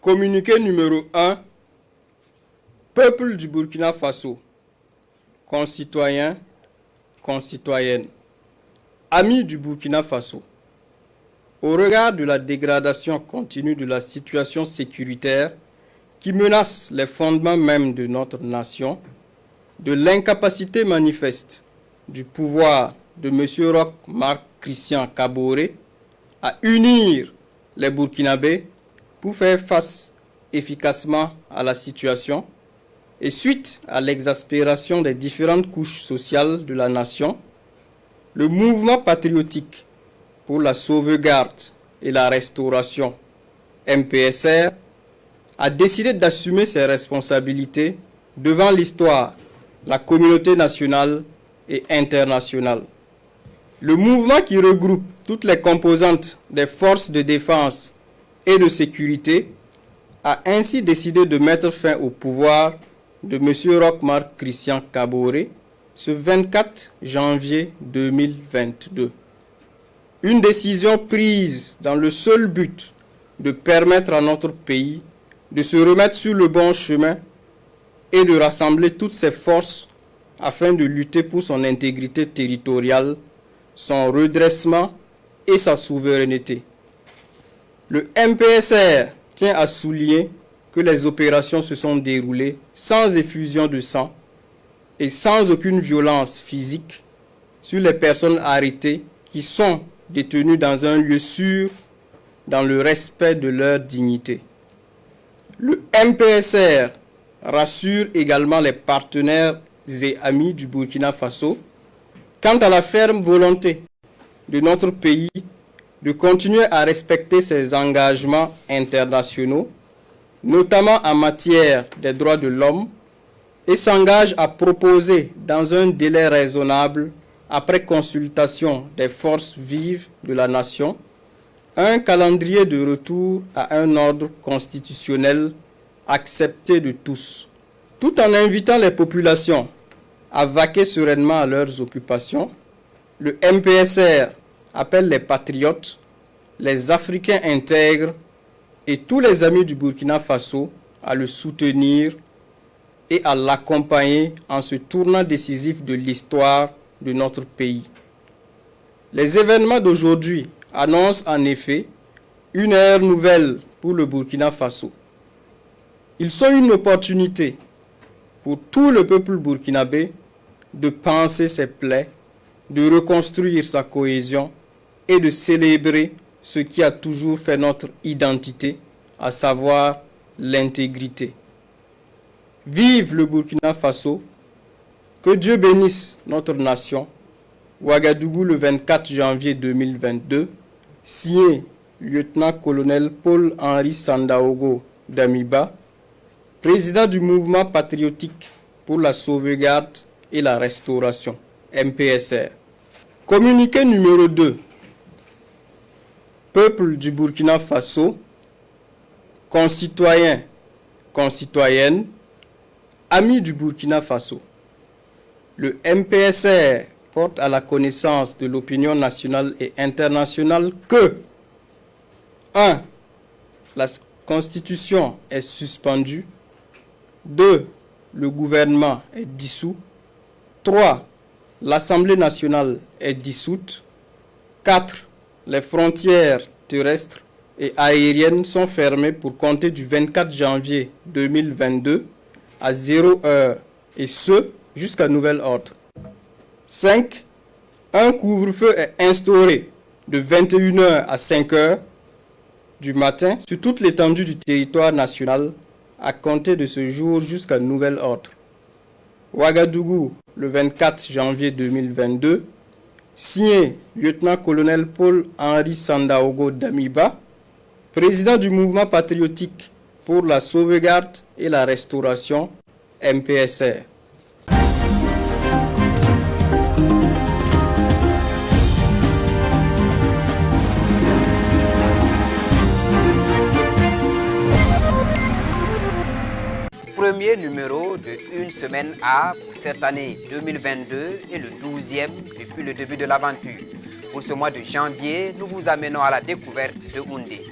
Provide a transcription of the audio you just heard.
Communiqué numéro 1. Peuple du Burkina Faso, concitoyens, concitoyennes, amis du Burkina Faso, au regard de la dégradation continue de la situation sécuritaire qui menace les fondements mêmes de notre nation, de l'incapacité manifeste du pouvoir de M. Roch Marc Christian Kaboré à unir les Burkinabés pour faire face efficacement à la situation et suite à l'exaspération des différentes couches sociales de la nation, le mouvement patriotique pour la sauvegarde et la restauration, MPSR, a décidé d'assumer ses responsabilités devant l'histoire, la communauté nationale et internationale. Le mouvement qui regroupe toutes les composantes des forces de défense et de sécurité a ainsi décidé de mettre fin au pouvoir de M. Roch Marc Christian Kaboré ce 24 janvier 2022. Une décision prise dans le seul but de permettre à notre pays de se remettre sur le bon chemin et de rassembler toutes ses forces afin de lutter pour son intégrité territoriale, son redressement et sa souveraineté. Le MPSR tient à souligner que les opérations se sont déroulées sans effusion de sang et sans aucune violence physique sur les personnes arrêtées qui sont détenues dans un lieu sûr dans le respect de leur dignité. Le MPSR rassure également les partenaires et amis du Burkina Faso quant à la ferme volonté de notre pays de continuer à respecter ses engagements internationaux, notamment en matière des droits de l'homme, et s'engage à proposer dans un délai raisonnable, après consultation des forces vives de la nation, un calendrier de retour à un ordre constitutionnel accepté de tous, tout en invitant les populations à vaquer sereinement à leurs occupations. Le MPSR appelle les patriotes, les Africains intègres et tous les amis du Burkina Faso à le soutenir et à l'accompagner en ce tournant décisif de l'histoire de notre pays. Les événements d'aujourd'hui annoncent en effet une ère nouvelle pour le Burkina Faso. Ils sont une opportunité pour tout le peuple burkinabé de panser ses plaies, de reconstruire sa cohésion et de célébrer ce qui a toujours fait notre identité, à savoir l'intégrité. Vive le Burkina Faso, que Dieu bénisse notre nation. Ouagadougou le 24 janvier 2022, signé lieutenant-colonel Paul-Henri Sandaogo Damiba, président du mouvement patriotique pour la sauvegarde et la restauration, MPSR. Communiqué numéro 2. Peuple du Burkina Faso, concitoyens, concitoyennes, amis du Burkina Faso. Le MPSR porte à la connaissance de l'opinion nationale et internationale que 1. La Constitution est suspendue. 2. Le gouvernement est dissous. 3. L'Assemblée nationale est dissoute. 4. Les frontières terrestres et aériennes sont fermées pour compter du 24 janvier 2022 à 0 heure, et ce, jusqu'à nouvel ordre. 5. Un couvre-feu est instauré de 21h à 5h du matin sur toute l'étendue du territoire national à compter de ce jour jusqu'à nouvel ordre. Ouagadougou, le 24 janvier 2022, signé lieutenant-colonel Paul-Henri Sandaogo Damiba, président du mouvement patriotique pour la sauvegarde et la restauration, MPSR. Premier numéro de Une Semaine A pour cette année 2022 et le 12e depuis le début de l'aventure. Pour ce mois de janvier, nous vous amenons à la découverte de Houndé.